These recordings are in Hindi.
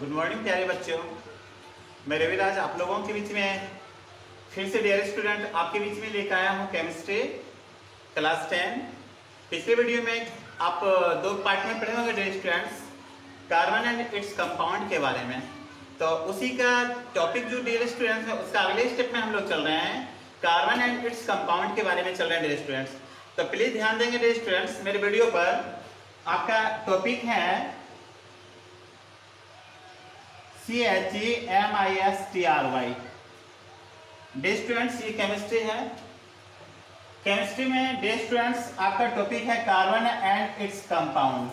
गुड मॉर्निंग प्यारे बच्चों, मैं रविराज आप लोगों के बीच में फिर से डियर स्टूडेंट आपके बीच में लेकर आया हूँ केमिस्ट्री क्लास 10। पिछले वीडियो में आप दो पार्ट में पढ़े होंगे dear students, carbon and its compound के बारे में। तो उसी का टॉपिक जो डियर स्टूडेंट्स है उसका अगले स्टेप में हम लोग चल रहे हैं, कार्बन एंड इट्स कंपाउंड के बारे में चल रहे हैं डियर स्टूडेंट्स। तो प्लीज ध्यान देंगे डियर स्टूडेंट्स, मेरे वीडियो पर आपका टॉपिक है CHEMISTRY। डे स्टूडेंट्स ये केमिस्ट्री है। केमिस्ट्री में डे स्टूडेंट्स आपका टॉपिक है carbon and its compound.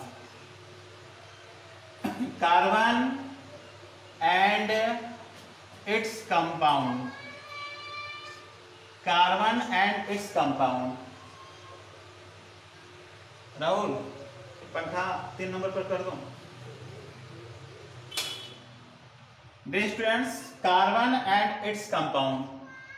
Carbon and its compound, carbon and its compound. Rahul पंखा 3 नंबर पर कर दो। Dear students, carbon and its compound.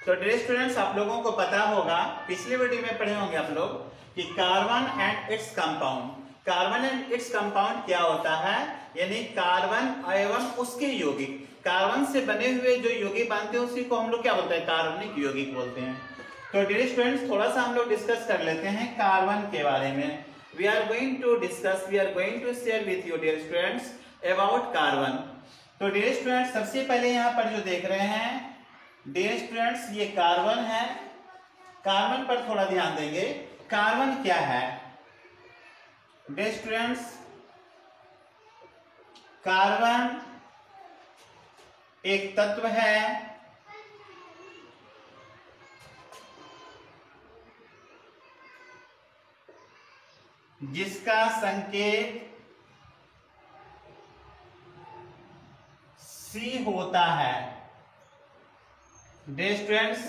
तो डियर स्टूडेंट्स आप लोगों को पता होगा, पिछले वीडियो में पढ़े होंगे आप लोग कि carbon and its compound, carbon and its compound क्या होता है, यानी कार्बन एवं उसके यौगिक, कार्बन से बने हुए जो यौगिक बनते हैं उसी को हम लोग क्या बोलते हैं, कार्बनिक यौगिक बोलते हैं। तो डियर स्टूडेंट्स थोड़ा सा हम लोग डिस्कस कर लेते हैं कार्बन के बारे में। We are going to discuss, we are going to share with you dear students about carbon. तो डियर स्टूडेंट्स सबसे पहले यहाँ पर जो देख रहे हैं डियर स्टूडेंट्स, ये कार्बन है। कार्बन पर थोड़ा ध्यान देंगे, कार्बन क्या है डियर स्टूडेंट्स। कार्बन एक तत्व है जिसका संकेत C होता है। डियर स्टूडेंट्स,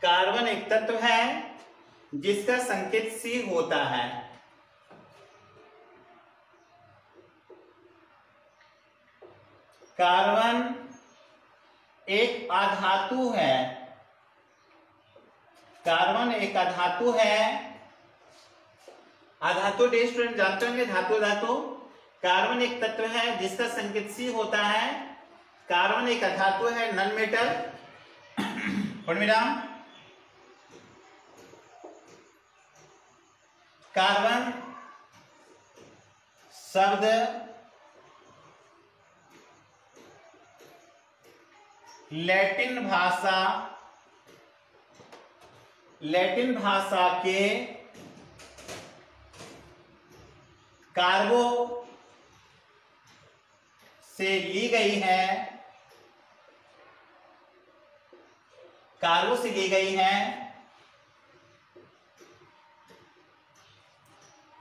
कार्बन एक तत्व है जिसका संकेत C होता है। कार्बन एक अधातु है। कार्बन एक अधातु है। अधातु डियर स्टूडेंट जानते होंगे, धातु धातु। कार्बन एक तत्व है जिसका संकेत C होता है। कार्बन एक अधातु है, नॉन मेटल। कार्बन शब्द लैटिन भाषा के कार्बो से ली गई है, कार्बो से ली गई है,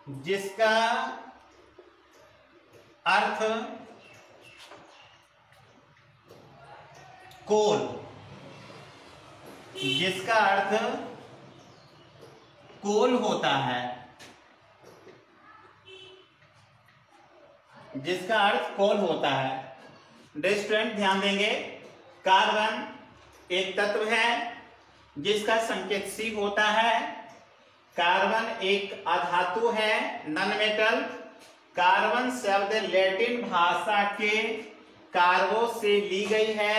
जिसका अर्थ कोल, जिसका अर्थ कोल होता है, जिसका अर्थ कोल होता है। डियर स्टूडेंट ध्यान देंगे, कार्बन एक तत्व है जिसका संकेत C होता है। कार्बन एक अधातु है, नॉन मेटल। कार्बन शब्द लैटिन भाषा के कार्बो से ली गई है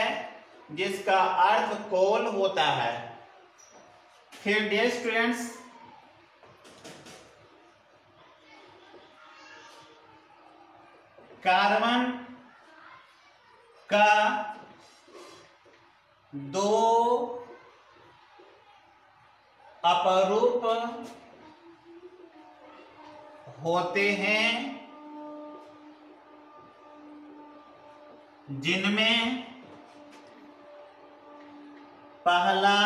जिसका अर्थ कोल होता है। फिर डियर स्टूडेंट्स कार्बन का दो अपरूप होते हैं जिनमें पहला,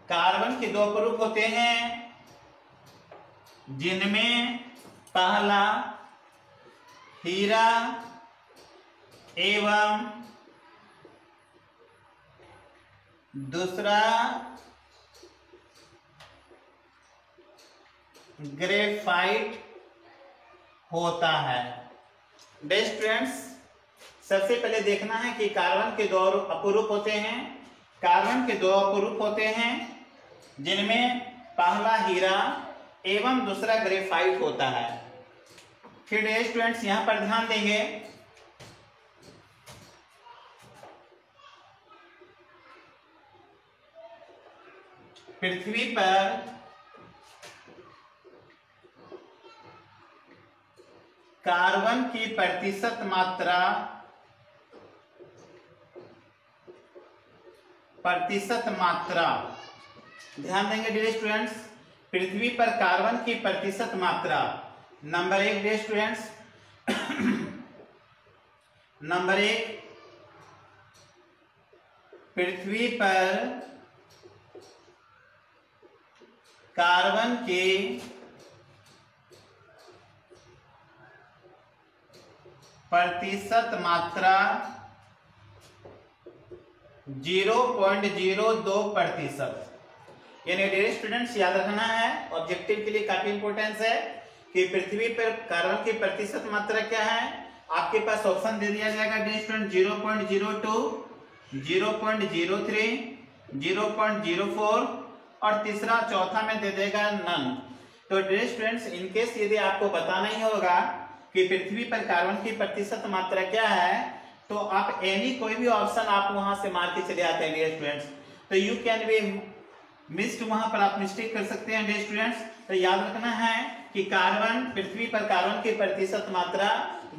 कार्बन के दो अपरूप होते हैं जिनमें पहला हीरा एवं दूसरा ग्रेफाइट होता है। डियर स्टूडेंट्स सबसे पहले देखना है कि कार्बन के दो अपरूप होते हैं। कार्बन के दो अपरूप होते हैं जिनमें पहला हीरा एवं दूसरा ग्रेफाइट होता है। फिर डियर स्टूडेंट्स यहां पर ध्यान देंगे, पृथ्वी पर कार्बन की प्रतिशत मात्रा ध्यान देंगे डियर स्टूडेंट्स, पृथ्वी पर कार्बन की प्रतिशत मात्रा। नंबर 1 डियर स्टूडेंट्स, नंबर 1, पृथ्वी पर कार्बन की प्रतिशत मात्रा 0.02%। यानी डियर स्टूडेंट्स याद रखना है, ऑब्जेक्टिव के लिए काफी इंपॉर्टेंस है कि पृथ्वी पर कार्बन की प्रतिशत मात्रा क्या है। आपके पास ऑप्शन दे दिया जाएगा डियर स्टूडेंट 0.02, 0.03, 0.04 और तीसरा चौथा में दे देगा नन। तो डियर स्टूडेंट्स इनकेस यदि आपको पता नहीं होगा कि पृथ्वी पर कार्बन की प्रतिशत मात्रा क्या है, तो आप एनी कोई भी ऑप्शन आप वहां से मार के चले आते हैं डियर स्टूडेंट्स। तो यू कैन बी मिस्ड, वहां पर आप मिस्टेक कर सकते हैं डियर स्टूडेंट्स। तो याद रखना है कि कार्बन, पृथ्वी पर कार्बन की प्रतिशत मात्रा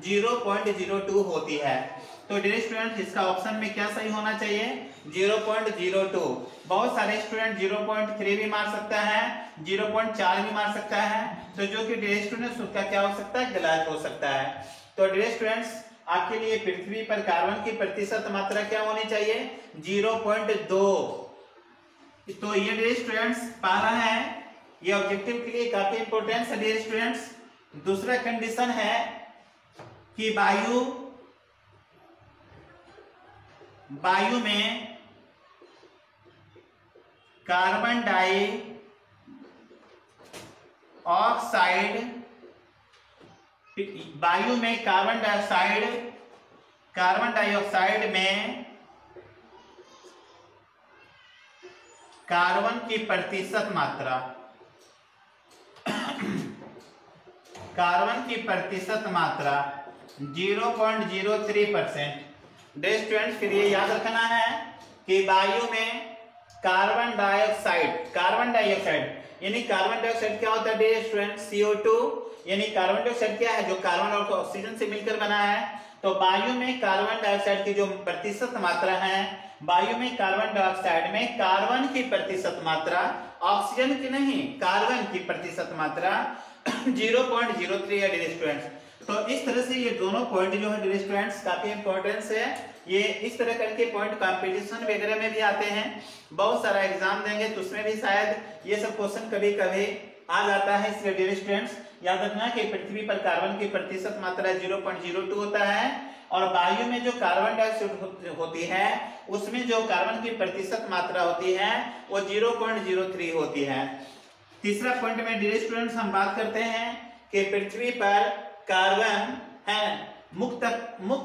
0.02 होती है। तो डियर स्टूडेंट्स इसका ऑप्शन में क्या सही होना चाहिए, 0.02। बहुत सारे स्टूडेंट 0.3 भी मार सकता है, 0.4 भी मार सकता है, तो जो कि डियर स्टूडेंट्स उसका क्या हो सकता है, गलत हो सकता है। तो डियर स्टूडेंट्स आपके लिए पृथ्वी पर कार्बन की प्रतिशत मात्रा क्या होनी चाहिए, 0.2। तो ये डियर स्टूडेंट्स पहला है, ये ऑब्जेक्टिव के लिए काफी इंपॉर्टेंस है डियर स्टूडेंट्स। दूसरा कंडीशन है कि वायु में कार्बन डाइऑक्साइड में कार्बन की प्रतिशत मात्रा 0.03%। डियर स्टूडेंट्स फिर ये याद रखना है कि वायु में कार्बन डाइऑक्साइड यानी कार्बन डाइऑक्साइड क्या होता है डियर स्टूडेंट्स, CO2। यानी कार्बन डाइऑक्साइड क्या है, जो कार्बन और ऑक्सीजन से मिलकर बना है। तो वायु में कार्बन डाइऑक्साइड की जो प्रतिशत मात्रा है, वायु में कार्बन डाइऑक्साइड में कार्बन की प्रतिशत मात्रा, ऑक्सीजन की नहीं, कार्बन की प्रतिशत मात्रा 0.03 है डियर स्टूडेंट्स। तो इस तरह से ये दोनों पॉइंट जो है डियर स्टूडेंट्स काफी इंपॉर्टेंस है। ये इस तरह करके पॉइंट कंपटीशन वगैरह में भी आते हैं, बहुत सारा एग्जाम देंगे तो उसमें भी शायद ये सब क्वेश्चन कभी कभी आ जाता है। इसलिए डियर स्टूडेंट्स याद रखना कि पृथ्वी पर कार्बन की प्रतिशत मात्रा 0.02 होता है और वायु में जो कार्बन डाइऑक्साइड होती है उसमें जो कार्बन की प्रतिशत मात्रा होती है वो 0.03 होती है। तीसरा पॉइंट में डियर स्टूडेंट्स हम बात करते हैं कि पृथ्वी पर कार्बन है मुक्त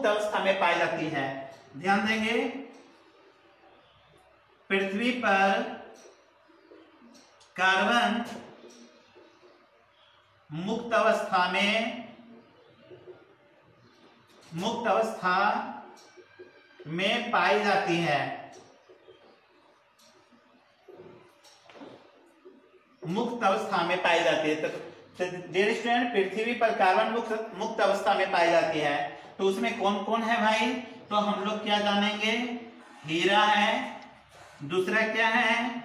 अवस्था में पाई जाती है। ध्यान देंगे, पृथ्वी पर कार्बन मुक्त अवस्था में पाई जाती है। मुक्त अवस्था में पाई जाती है। तो डियर स्टूडेंट पृथ्वी पर कार्बन मुक्त अवस्था में पाई जाती है, तो उसमें कौन कौन है भाई, तो हम लोग क्या जानेंगे, हीरा है, दूसरा क्या है,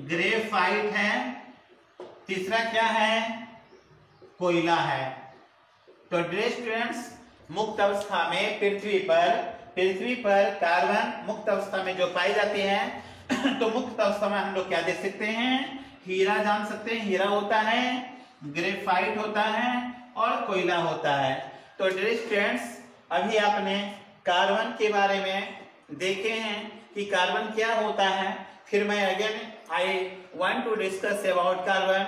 ग्रेफाइट है, तीसरा क्या है, कोयला है। तो डियर स्टूडेंट्स मुक्त अवस्था में पृथ्वी पर कार्बन मुक्त अवस्था में जो पाई जाती है तो मुक्त अवस्था में हम लोग क्या देख सकते हैं, हीरा जान सकते हैं, हीरा होता है, ग्रेफाइट होता है और कोयला होता है। तो डियर स्टूडेंट्स अभी आपने कार्बन के बारे में देखे हैं कि कार्बन क्या होता है। फिर मैं again I want to discuss about carbon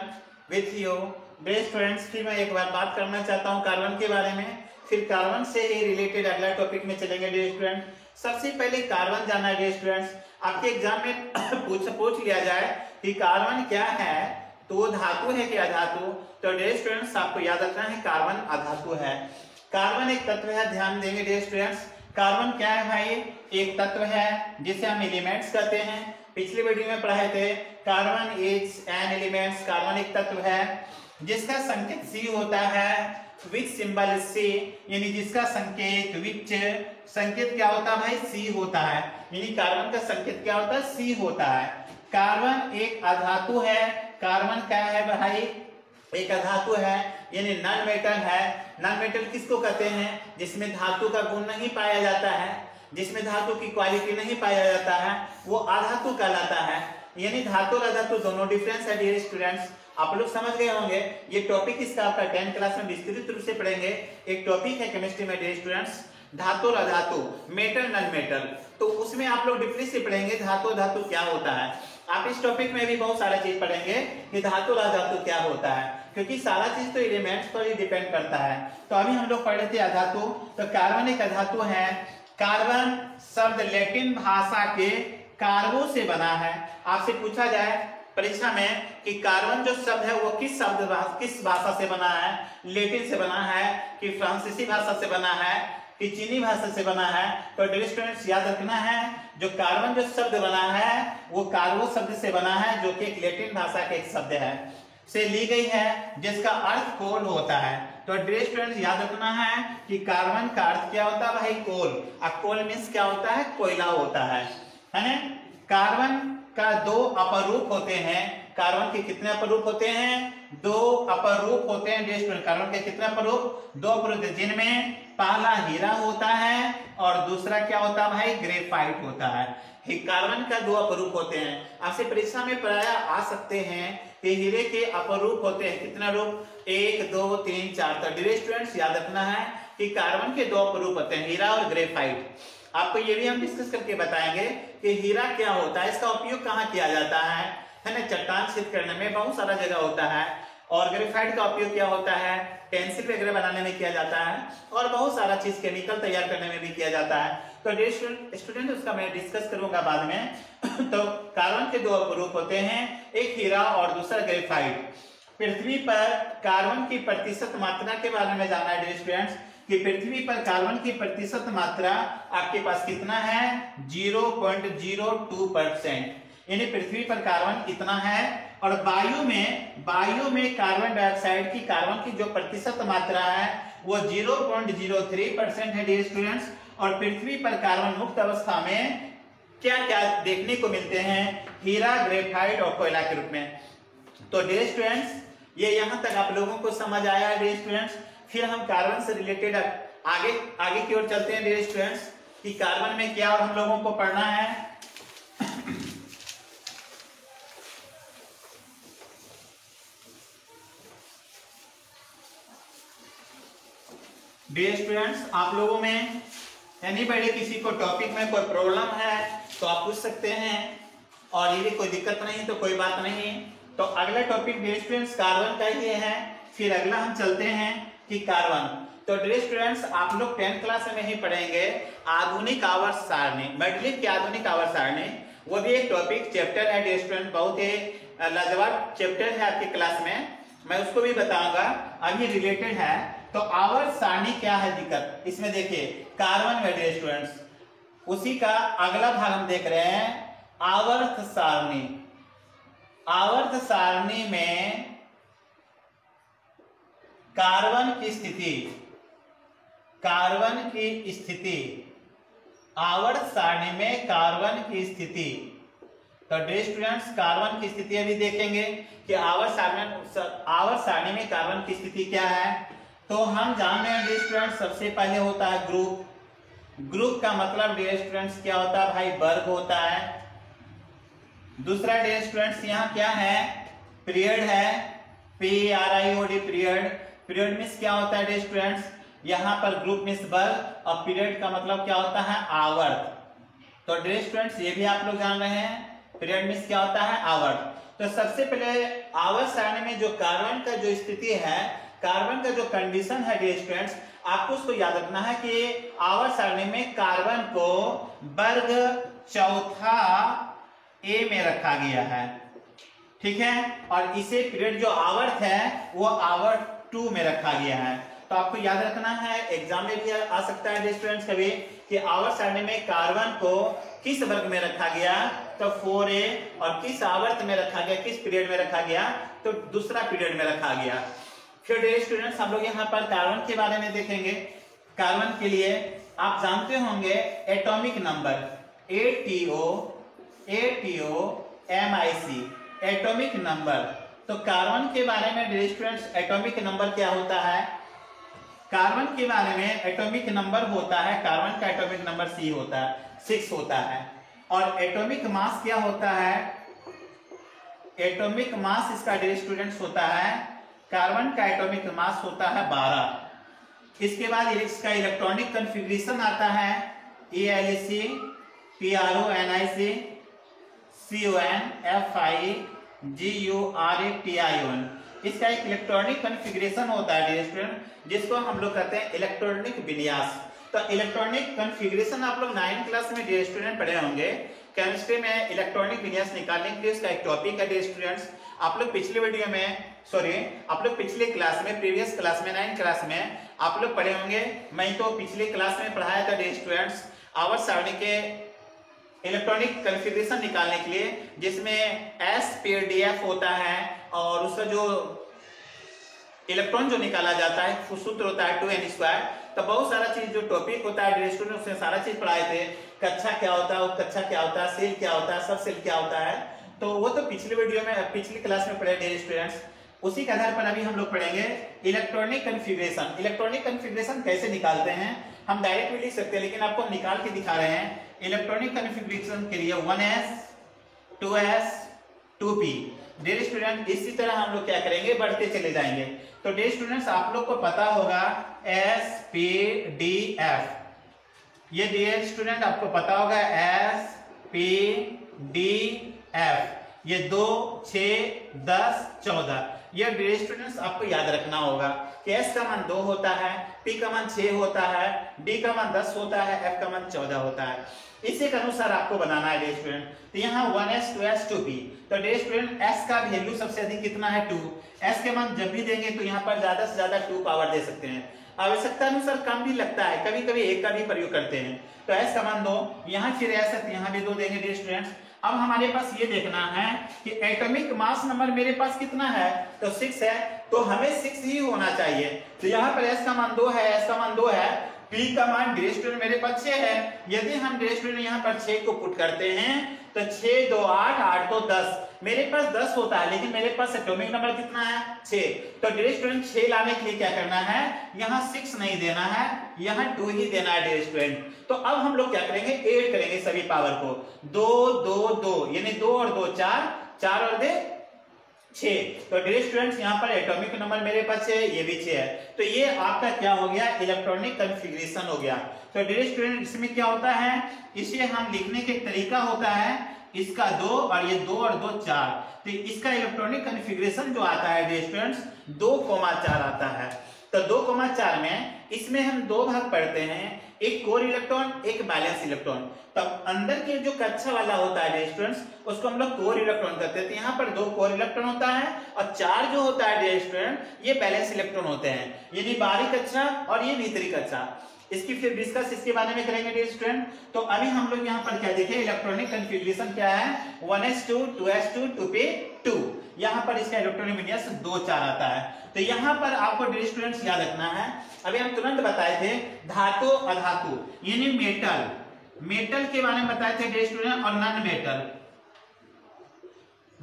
with you dear students. फिर मैं एक बार बात करना चाहता हूँ कार्बन के बारे में, फिर कार्बन से ही रिलेटेड अगला टॉपिक में चलेंगे डियर स्टूडेंट। सबसे पहले कार्बन जाना है डियर स्टूडेंट्स। आपके एग्जाम में पूछ लिया जाए कि कार्बन क्या है, तो वो धातु है कि अधातु? तो डियर स्टूडेंट्स आपको याद रखना है कार्बन अधातु है। कार्बन एक तत्व है, ध्यान देंगे डियर स्टूडेंट्स। कार्बन क्या है भाई? एक तत्व है जिसे हम एलिमेंट्स कहते हैं। पिछली वीडियो में पढ़ाए थे carbon is an elements. Carbon एक तत्व है जिसका संकेत सी होता है, विच सिंबल सी, यानी जिसका संकेत विच संकेत क्या होता है भाई? सी होता है, यानी कार्बन का संकेत क्या होता है? सी होता है। कार्बन एक अधातु है। कार्बन क्या है भाई? एक अधातु है, यानी नॉन मेटल है। नॉन मेटल किसको कहते हैं? जिसमें धातु का गुण नहीं पाया जाता है, जिसमें धातु की क्वालिटी नहीं पाया जाता है, वो अधातु कहलाता है। यानी धातु और अधातु दोनों डिफरेंस है डियर स्टूडेंट्स। आप लोग समझ गए होंगे। ये टॉपिक इसका आपका 10th क्लास में विस्तृत रूप से पढ़ेंगे। एक टॉपिक है केमिस्ट्री में डियर स्टूडेंट्स, धातु और अधातु, मेटल नॉन मेटल। तो उसमें आप लोग डिफरेंस से पढ़ेंगे धातु और धातु क्या होता है। आप इस टॉपिक में भी बहुत सारा चीज पढ़ेंगे कि धातु और अधातु क्या होता है, क्योंकि सारा चीज तो एलिमेंट्स पर ही डिपेंड करता है। तो अभी हम लोग पढ़ रहे थे अधातु। तो कार्बन एक अधातु है। कार्बन शब्द लैटिन भाषा के कार्बो से बना है। आपसे पूछा जाए परीक्षा में कि कार्बन जो शब्द है वो किस भाषा से बना है? लैटिन से बना है कि फ्रांसीसी भाषा से बना है कि चीनी भाषा से बना है? तो डियर स्टूडेंट्स याद रखना है, जो कार्बन जो शब्द बना है वो कार्बो शब्द से बना है, जो कि एक लैटिन भाषा का एक शब्द है से ली गई है, जिसका अर्थ कोल होता है। तो डियर स्टूडेंट्स याद रखना है कि कार्बन का अर्थ क्या होता है भाई? कोल। और कोल मीन्स क्या होता है? कोयला होता है ना। कार्बन का दो अपरूप होते हैं। कार्बन के कितने अपरूप होते हैं? दो अपरूप होते हैं डियर स्टूडेंट। कार्बन के कितने अपरूप? दो अपरूप, जिनमें पहला हीरा होता है और दूसरा क्या होता है भाई? ग्रेफाइट होता है। कार्बन का दो अपरूप होते हैं। आपसे परीक्षा में प्राय आ सकते हैं कि हीरे के अपरूप होते हैं कितने रूप? 1 2 3 4। तो डियर स्टूडेंट्स याद रखना है कि कार्बन के दो अपरूप होते हैं, हीरा और ग्रेफाइट। आपको ये भी हम डिस्कस करके बताएंगे कि हीरा क्या होता है, इसका उपयोग कहाँ किया जाता है ना? चट्टान छेद करने में बहुत सारा जगह होता है। और ग्रेफाइट का उपयोग क्या होता है? पेंसिल वगैरह बनाने में किया जाता है और बहुत सारा चीज केमिकल तैयार करने में भी किया जाता है। तो स्टूडेंट उसका मैं डिस्कस करूंगा बाद में। तो कार्बन के दो अपरूप होते हैं, एक हीरा और दूसरा ग्रेफाइट। पृथ्वी पर कार्बन की प्रतिशत मात्रा के बारे में जानना है डियर स्टूडेंट्स कि पृथ्वी पर कार्बन की प्रतिशत मात्रा आपके पास कितना है? 0.02%। यानी पृथ्वी पर कार्बन कितना है? और वायु में कार्बन डाइऑक्साइड की कार्बन की जो प्रतिशत मात्रा है वो 0.03% है डियर स्टूडेंट्स। और पृथ्वी पर कार्बन मुक्त अवस्था में क्या क्या देखने को मिलते हैं? हीरा, ग्रेफाइट और कोयला के रूप में। तो डियर स्टूडेंट्स ये यहां तक आप लोगों को समझ आया है डियर स्टूडेंट्स। फिर हम कार्बन से रिलेटेड आगे की ओर चलते हैं डियर स्टूडेंट्स कि कार्बन में क्या और हम लोगों को पढ़ना है। डियर स्टूडेंट्स आप लोगों में एनीबॉडी किसी को टॉपिक में कोई प्रॉब्लम है तो आप पूछ सकते हैं, और ये भी कोई दिक्कत नहीं तो कोई बात नहीं। तो अगला टॉपिक डियर स्टूडेंट्स कार्बन का ही है। फिर अगला हम चलते हैं कि कार्बन। तो डियर स्टूडेंट्स आप लोग 10th क्लास में ही पढ़ेंगे आधुनिक आवर्त सारणी, मेंडलीव की आधुनिक आवर्त सारणी। वो भी एक टॉपिक चैप्टर है डियर स्टूडेंट, बहुत ही लाजवाब चैप्टर है आपकी क्लास में, मैं उसको भी बताऊंगा, अभी रिलेटेड है। तो आवर्त सारणी क्या है दिक्कत इसमें? देखिए कार्बन में डियर स्टूडेंट्स उसी का अगला भाग हम देख रहे हैं, आवर्त सारणी। आवर्त सारणी में कार्बन की स्थिति, आवर्त सारणी में कार्बन की स्थिति। तो डियर स्टूडेंट्स कार्बन की स्थिति अभी देखेंगे कि आवर्त सारणी में कार्बन की स्थिति क्या है। तो हम जान रहे हैं डियर स्टूडेंट्स सबसे पहले होता है ग्रुप। ग्रुप का मतलब डियर स्टूडेंट्स क्या होता है भाई? वर्ग होता है। दूसरा डियर स्टूडेंट्स यहाँ क्या है? पीरियड है, PRIOD पीरियड। पीरियड मीन्स क्या होता है डियर स्टूडेंट्स? यहाँ पर ग्रुप मीन्स वर्ग और पीरियड का मतलब क्या होता है? आवर्त। तो डियर स्टूडेंट्स ये भी आप लोग जान रहे हैं, पीरियड मीन्स क्या होता है? आवर्त। तो सबसे पहले आवर्त सारणी में जो कार्बन का जो स्थिति है, कार्बन का जो कंडीशन है डियर स्टूडेंट्स, आपको उसको याद रखना है कि आवर्त सारणी में कार्बन को वर्ग चौथा ए में रखा गया है। ठीक है, और इसे पीरियड जो आवर्त है वो आवर्त 2 में रखा गया है। तो आपको याद रखना है, एग्जाम में भी आ सकता है स्टूडेंट्स कभी कि आवर्त सारणी में कार्बन को किस वर्ग में रखा गया, तो 4a, और किस आवर्त में रखा गया, किस पीरियड में रखा गया, तो दूसरा पीरियड में रखा गया। फिर डियर स्टूडेंट्स हम लोग यहाँ पर कार्बन के बारे में देखेंगे। कार्बन के लिए आप जानते होंगे atomic number ATO MIC, atomic number. तो कार्बन के बारे में डियर स्टूडेंट्स एटॉमिक नंबर क्या होता है, कार्बन के बारे में एटॉमिक नंबर होता है, कार्बन का एटॉमिक नंबर 6 होता है। और एटॉमिक मास क्या होता है, एटॉमिक मास इसका डियर स्टूडेंट्स होता है, कार्बन का एटॉमिक मास होता है 12। इसके बाद इसका इलेक्ट्रॉनिक कॉन्फ़िगरेशन आता है ALC PRONIC CON FI GURATION। इसका एक इलेक्ट्रॉनिक कॉन्फ़िगरेशन होता है डियर स्टूडेंट, जिसको हम लोग कहते हैं इलेक्ट्रॉनिक विन्यास। तो इलेक्ट्रॉनिक कॉन्फ़िगरेशन आप लोग 9th क्लास में डियर स्टूडेंट पढ़े होंगे। केमिस्ट्री में इलेक्ट्रॉनिक विन्यास निकालने के लिए इसका एक टॉपिक है डियर स्टूडेंट्स। आप लोग पिछले वीडियो में आप लोग पिछले क्लास में, प्रीवियस क्लास में 9th क्लास में आप लोग पढ़े होंगे। मैं तो पिछले क्लास में पढ़ाया था डियर स्टूडेंट्स आवर्त सारणी के इलेक्ट्रॉनिक कॉन्फ़िगरेशन निकालने के लिए, जिसमें SPDF होता है और उसका जो इलेक्ट्रॉन जो निकाला जाता है सूत्र होता है 2n²। तो बहुत सारा चीज जो टॉपिक होता है डियर स्टूडेंट उसमें सारा चीज पढ़ाए थे। कक्षा क्या होता है, उपकक्षा क्या होता है, सेल क्या होता है, सब सेल क्या होता है, तो वो तो पिछले वीडियो में पिछली क्लास में पढ़े डियर स्टूडेंट्स। उसी के आधार पर अभी हम लोग पढ़ेंगे इलेक्ट्रॉनिक कॉन्फ़िगरेशन। इलेक्ट्रॉनिक कॉन्फ़िगरेशन कैसे निकालते हैं, हम डायरेक्ट भी लिख सकते हैं लेकिन आपको निकाल के दिखा रहे हैं। इलेक्ट्रॉनिक कॉन्फ़िगरेशन के लिए 1s 2s 2p dear student. इसी तरह हम लोग क्या करेंगे, बढ़ते चले जाएंगे। तो डियर स्टूडेंट्स आप लोग को पता होगा SPDF, ये डियर स्टूडेंट आपको पता होगा SPDF, ये 2 6 10 14। ये डियर स्टूडेंट्स आपको याद रखना होगा कि S का मान 2 होता है, P का मान 6 होता है, D का मान 10 होता है, F का मान 14 होता है। इसी के अनुसार आपको बनाना है डियर स्टूडेंट। तो यहाँ 1s 2s 2p। तो डियर स्टूडेंट S का वैल्यू सबसे अधिक कितना है 2। S के मान जब भी देंगे तो यहाँ पर ज्यादा से ज्यादा 2 पावर दे सकते हैं। आवश्यकता अनुसार कम भी लगता है, कभी कभी 1 का भी प्रयोग करते हैं। तो S का मान 2, यहाँ फिर S है तो यहाँ भी 2 देंगे डियर स्टूडेंट्स। अब हमारे पास ये देखना है कि एटॉमिक मास नंबर मेरे पास कितना है, तो 6 है, तो हमें 6 ही होना चाहिए। तो यहाँ पर S का मान 2 है, S का मान 2 है, P का मान डियर स्टूडेंट मेरे पास 6 है। यदि हम डियर स्टूडेंट यहाँ पर 6 को पुट करते हैं तो 6 2 8 8 2 10, मेरे पास 10 होता है लेकिन मेरे पास एटॉमिक नंबर कितना है 6। तो डियर स्टूडेंट 6 लाने के लिए क्या करना है, यहाँ 6 नहीं देना है, यहाँ 2 ही देना है डियर स्टूडेंट। तो अब हम लोग क्या करेंगे, ऐड करेंगे सभी पावर को, 2 2 2 यानी 2 और 2 4, 4 और 2 6। तो डियर स्टूडेंट्स यहाँ पर एटॉमिक नंबर मेरे पास है, ये भी 6 है। तो ये आपका क्या हो गया, इलेक्ट्रॉनिक कॉन्फ़िगरेशन हो गया। तो डियर स्टूडेंट इसमें क्या होता है, इसे हम लिखने के तरीका होता है इसका 2 और ये 2 और 2 4। तो इसका इलेक्ट्रॉनिक कॉन्फ़िगरेशन जो आता है डियर स्टूडेंट्स 2,4 आता है। तो 2,4 में इसमें हम 2 भाग पढ़ते हैं, एक कोर इलेक्ट्रॉन एक बैलेंस इलेक्ट्रॉन। तब अंदर के जो कक्षा वाला होता है डियर स्टूडेंट्स उसको हम लोग कोर इलेक्ट्रॉन कहते हैं। तो यहाँ पर 2 कोर इलेक्ट्रॉन होता है और 4 जो होता है डियर स्टूडेंट ये बैलेंस इलेक्ट्रॉन होते हैं, यानी बाहरी कक्षा और ये भीतरी कक्षा। इसकी फिर डिस्कस इसके बारे में करेंगे डियर स्टूडेंट। तो अभी हम लोग यहाँ पर क्या देखें, इलेक्ट्रॉनिक कॉन्फ़िगरेशन क्या है, 1s2 2s2 2p2। यहाँ पर इसका इलेक्ट्रॉनिक विन्यास 2 4 आता है। तो यहाँ पर आपको डियर स्टूडेंट्स याद रखना है, अभी हम तुरंत बताए थे धातु अधातु यानी मेटल के बारे में बताए थे डियर स्टूडेंट, और नॉन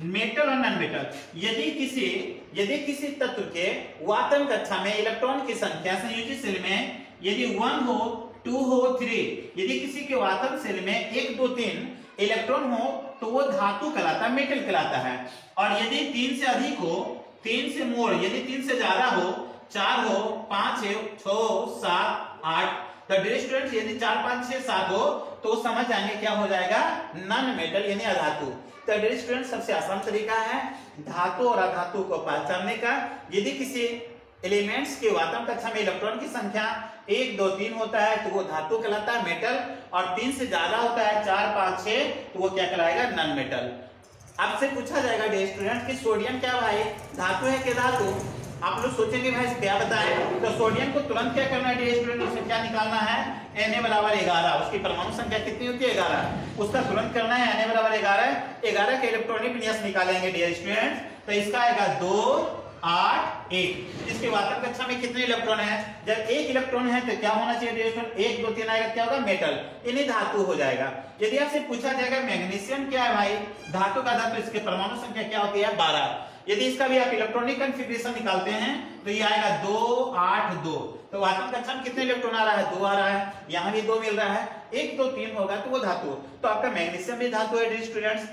मेटल और नॉन मेटल। यदि किसी तत्व के वातन कक्षा में इलेक्ट्रॉन की संख्या संयोजित सेल में यदि 1 हो 2 हो 3, यदि किसी के वातन सेल में 1 2 3 इलेक्ट्रॉन हो तो वो धातु कहलाता है, मेटल कहलाता है। और यदि 3 से अधिक हो, 3 से मोर, यदि 3 से ज्यादा हो, 4 हो 5 है 6 7 8, तो डियर स्टूडेंट्स यदि 4 5 6 7 हो तो समझ जाएंगे क्या हो जाएगा, नॉन मेटल यानी अधातु। तो डियर स्टूडेंट्स सबसे आसान तरीका है धातु और अधातु को पहचानने का। यदि किसी एलिमेंट्स के वातन कक्षा में इलेक्ट्रॉन की संख्या 1 2 3 होता है तो वो धातु कहलाता है, मेटल, और 3 से ज्यादा होता है 4 5 6 तो वो क्या कहलाएगा, नॉन मेटल। आपसे पूछा जाएगा डियर स्टूडेंट कि सोडियम क्या भाई धातु है कि धातु, आप लोग सोचेंगे भाई क्या बताएं, तो सोडियम को तुरंत क्या करना है डियर स्टूडेंट, उससे क्या निकालना है Na बराबर 11, उसकी परमाणु संख्या कितनी होती है 11, उसका तुरंत करना है Na बराबर 11 के इलेक्ट्रॉनिक विन्यास निकालेंगे डियर स्टूडेंट, तो इसका आएगा 2 8 1। इसके वातन कक्षा में कितने इलेक्ट्रॉन है, जब एक इलेक्ट्रॉन है तो क्या होना चाहिए डियर स्टूडेंट 1 2 3 आएगा, क्या होगा मेटल, यानी धातु हो जाएगा। यदि आपसे पूछा जाएगा मैग्नीशियम क्या है भाई धातु का धातु, इसके परमाणु संख्या क्या होती है 12, यदि इसका भी आप इलेक्ट्रॉनिक कॉन्फ़िगरेशन निकालते हैं तो ये आएगा 2 8 2, तो वातन कक्षा में कितने इलेक्ट्रॉन आ रहा है 2 आ रहा है, यहाँ भी 2 मिल रहा है, 1 2 3 होगा तो वो धातु, तो आपका मैग्नीशियम भी धातु है डियर स्टूडेंट्स,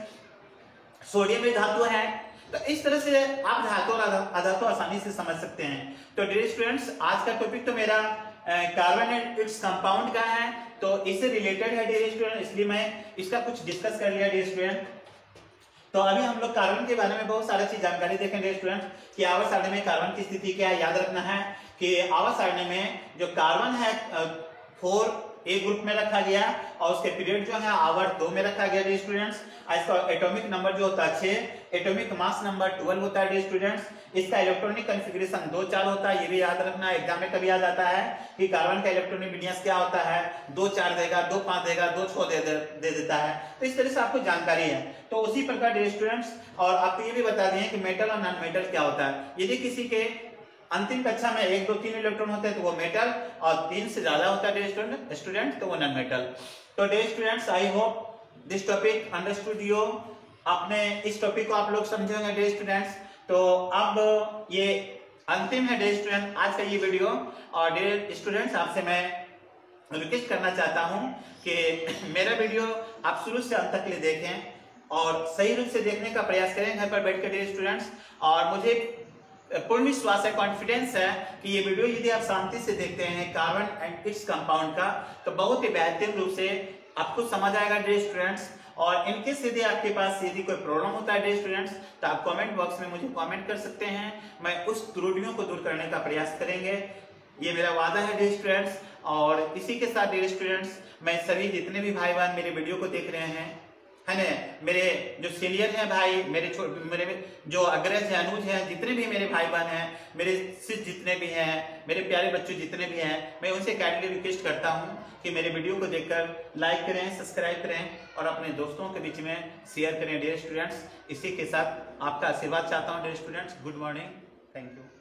सोडियम भी धातु है। तो इस तरह से आप धातु और अधातु आसानी से समझ सकते हैं। तो डियर स्टूडेंट्स आज का टॉपिक तो मेरा कार्बन एंड इट्स कंपाउंड का है, तो इससे रिलेटेड है डियर स्टूडेंट, इसलिए मैं इसका कुछ डिस्कस कर लिया डियर स्टूडेंट। तो अभी हम लोग कार्बन के बारे में बहुत सारा चीज जानकारी देखेंगे डियर स्टूडेंट कि आवर्त सारणी में कार्बन की स्थिति क्या है। याद रखना है कि आवर्त सारणी में जो कार्बन है 4 ए ग्रुप में रखा गया और उसके पीरियड जो है आवर्त 2 में रखा गया डियर स्टूडेंट्स। इसका एटॉमिक नंबर जो होता है 6, एटॉमिक मास नंबर 12 होता है डियर स्टूडेंट्स। इसका इलेक्ट्रॉनिक कॉन्फ़िगरेशन 2 4 होता है, ये भी याद रखना, एग्जाम में कभी आ जाता है कि कार्बन का इलेक्ट्रॉनिक विन्यास क्या होता है 2 4 देगा, 2 5 देगा, 2 6 दे देता है, तो इस तरह से आपको जानकारी है। तो उसी प्रकार डियर स्टूडेंट्स और आपको ये भी बता दिए कि मेटल और नॉन मेटल क्या होता है। यदि किसी के अंतिम कक्षा में 1 2 3 इलेक्ट्रॉन होते हैं तो वो मेटल, और 3 से ज्यादा होता है डियर स्टूडेंट तो वो नॉन मेटल। तो dear students I hope this topic understood you, आपने इस टॉपिक को आप लोग समझे होंगे डियर स्टूडेंट्स। तो अब ये अंतिम है डियर स्टूडेंट आज का ये वीडियो, और डियर स्टूडेंट्स आपसे मैं रिक्वेस्ट करना चाहता हूं कि मेरा वीडियो आप शुरू से अंत तक ले देखें और सही रूप से देखने का प्रयास करें घर पर बैठ कर डियर स्टूडेंट्स। और मुझे पूर्ण विश्वास है, कॉन्फिडेंस है कि ये वीडियो यदि आप शांति से देखते हैं कार्बन एंड इट्स कंपाउंड का तो बहुत ही बेहतरीन रूप से आपको समझ आएगा डियर स्टूडेंट्स। और इनकेस यदि आपके पास यदि कोई प्रॉब्लम होता है डियर स्टूडेंट्स तो आप कमेंट बॉक्स में मुझे कमेंट कर सकते हैं, मैं उस त्रुटियों को दूर करने का प्रयास करेंगे, ये मेरा वादा है डियर स्टूडेंट्स। और इसी के साथ डियर स्टूडेंट्स मैं सभी जितने भी भाई बहन मेरे वीडियो को देख रहे हैं है ना, मेरे जो सीनियर हैं भाई, मेरे जो अग्रज हैं, अनुज हैं, जितने भी मेरे भाई बहन हैं, मेरे शिष्य जितने भी हैं, मेरे प्यारे बच्चों जितने भी हैं, मैं उनसे काइंडली रिक्वेस्ट करता हूं कि मेरे वीडियो को देखकर लाइक करें, सब्सक्राइब करें और अपने दोस्तों के बीच में शेयर करें डियर स्टूडेंट्स। इसी के साथ आपका आशीर्वाद चाहता हूं dear students. Good morning, thank you.